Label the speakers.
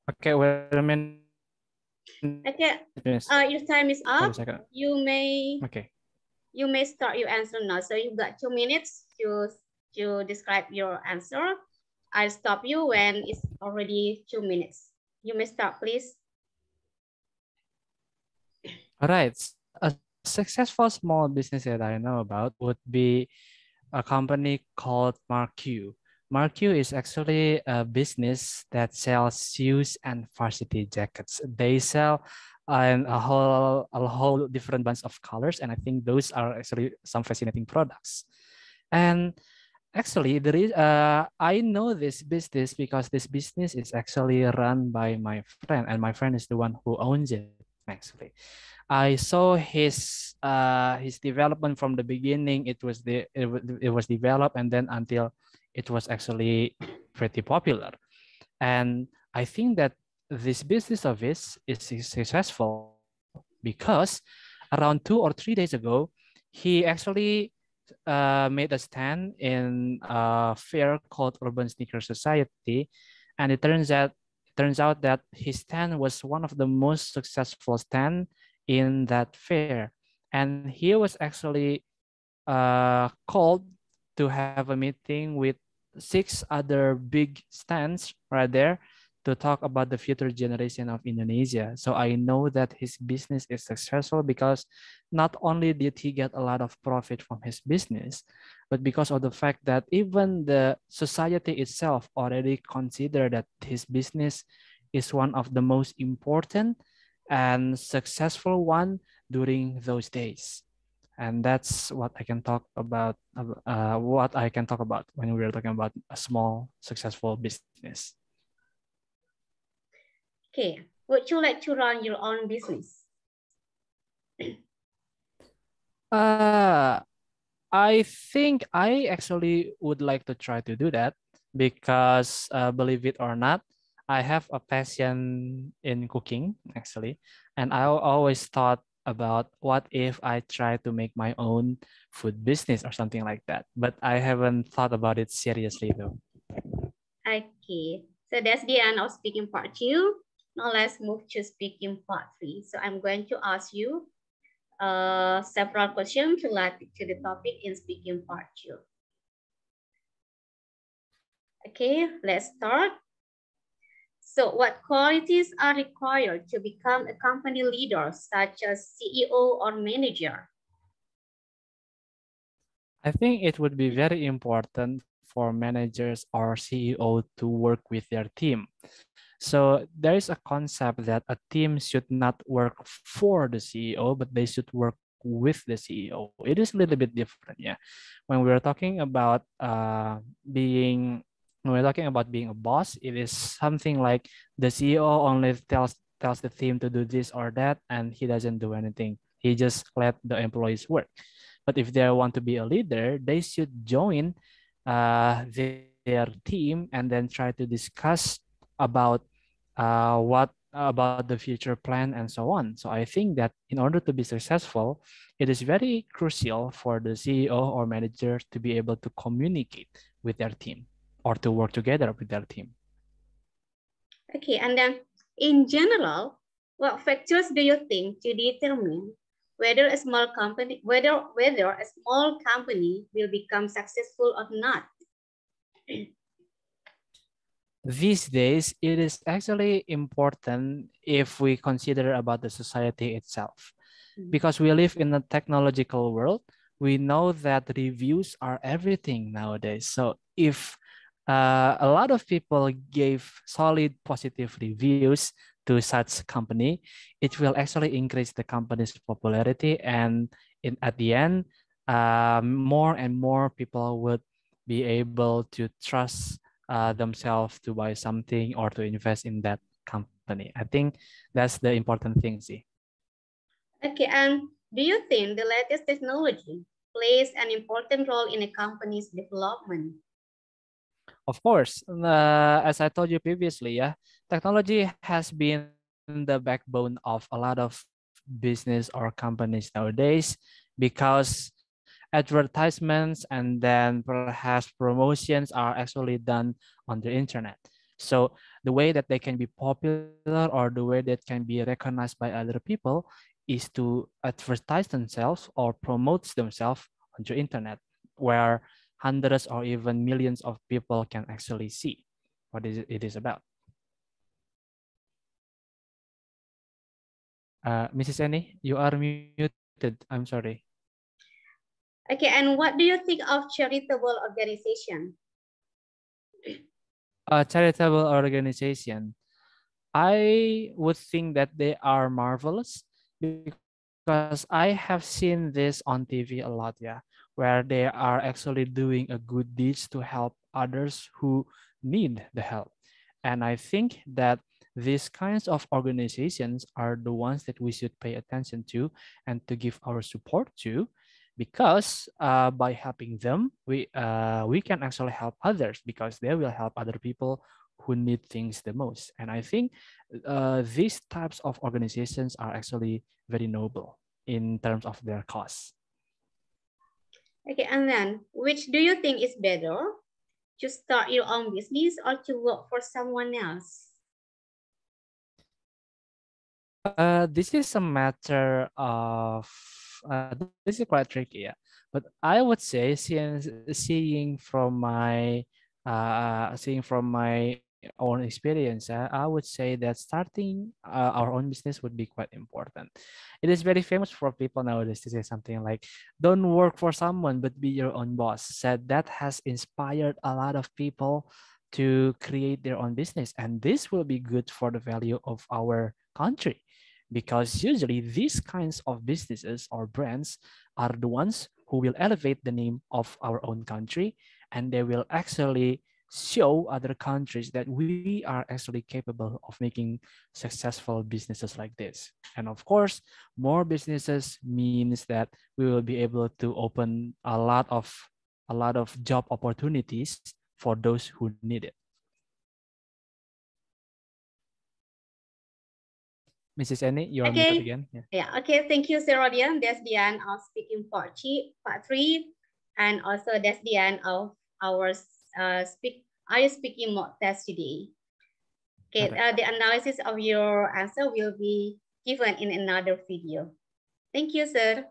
Speaker 1: Okay, wait a minute.
Speaker 2: Okay, your time is
Speaker 1: Wait a
Speaker 2: up.
Speaker 1: second.
Speaker 2: You may
Speaker 1: Okay.
Speaker 2: start your answer now. So you've got 2 minutes to describe your answer. I'll stop you when it's already 2 minutes. You may start, please.
Speaker 1: All right. A successful small business that I know about would be a company called Marq. Marq is actually a business that sells shoes and varsity jackets. They sell in a whole different bunch of colors, and I think those are actually some fascinating products. And actually, there is I know this business because this business is actually run by my friend, and my friend is the one who owns it actually. I saw his development from the beginning. It was developed and then until it was actually pretty popular. And I think that this business of his is successful because around 2 or 3 days ago, he actually made a stand in a fair called Urban Sneaker Society, and it turns out that his stand was one of the most successful stand in that fair, and he was actually called to have a meeting with 6 other big stands right there to talk about the future generation of Indonesia. So I know that his business is successful because not only did he get a lot of profit from his business, but because of the fact that even the society itself already consider that his business is one of the most important and successful one during those days. And that's what I can talk about. What I can talk about when we are talking about a small successful business.
Speaker 2: Okay. Would you like to run your own business?
Speaker 1: Uh, I think I actually would like to try to do that because, believe it or not, I have a passion in cooking actually, and I always thought about what if I try to make my own food business or something like that. But I haven't thought about it seriously though.
Speaker 2: Okay. So that's the end of speaking part 2. Now let's move to speaking part 3. So I'm going to ask you several questions related to the topic in speaking part 2. Okay, let's start. So what qualities are required to become a company leader, such as CEO or manager?
Speaker 1: I think it would be very important for managers or CEO to work with their team. So there is a concept that a team should not work for the CEO, but they should work with the CEO. It is a little bit different, yeah. When we're talking about being a boss, it is something like the CEO only tells the team to do this or that, and he doesn't do anything. He just let the employees work. But if they want to be a leader, they should join their team and then try to discuss about what about the future plan and so on. So I think that in order to be successful, it is very crucial for the CEO or manager to be able to communicate with their team or to work together with their team.
Speaker 2: Okay, and then in general, what factors do you think to determine whether a small company will become successful or not?
Speaker 1: These days, it is actually important if we consider about the society itself. Because we live in a technological world, we know that reviews are everything nowadays. So if a lot of people gave solid positive reviews to such company, it will actually increase the company's popularity, and at the end, more and more people would be able to trust themselves to buy something or to invest in that company. I think that's the important thing, see.
Speaker 2: Okay, and do you think the latest technology plays an important role in a company's development?
Speaker 1: Of course, as I told you previously, yeah, technology has been the backbone of a lot of business or companies nowadays because advertisements and then perhaps promotions are actually done on the internet. So the way that they can be popular or the way that can be recognized by other people is to advertise themselves or promote themselves on the internet, where hundreds or even millions of people can actually see what it is about. Mrs. Annie, you are muted. I'm sorry.
Speaker 2: Okay, and what do you think of charitable organization?
Speaker 1: A charitable organization, I would think that they are marvelous because I have seen this on TV a lot, yeah, where they are actually doing a good deeds to help others who need the help. And I think that these kinds of organizations are the ones that we should pay attention to and to give our support to, because by helping them, we can actually help others because they will help other people who need things the most. And I think these types of organizations are actually very noble in terms of their cause.
Speaker 2: Okay, and then which do you think is better? To start your own business or to work for someone else?
Speaker 1: This is a matter of this is quite tricky, yeah. But I would say, since seeing from my own experience, I would say that starting our own business would be quite important. It is very famous for people nowadays to say something like, "Don't work for someone, but be your own boss." Said that has inspired a lot of people to create their own business, and this will be good for the value of our country, because usually these kinds of businesses or brands are the ones who will elevate the name of our own country, and they will actually show other countries that we are actually capable of making successful businesses like this. And of course, more businesses means that we will be able to open a lot of job opportunities for those who need it. Mrs. Annie, you are muted
Speaker 2: Okay.
Speaker 1: again. Yeah.
Speaker 2: Yeah. Okay. Thank you, Serodian. That's the end of speaking part 3, and also that's the end of our are you speaking mock test today. Okay.
Speaker 1: Okay.
Speaker 2: The analysis of your answer will be given in another video. Thank you, sir.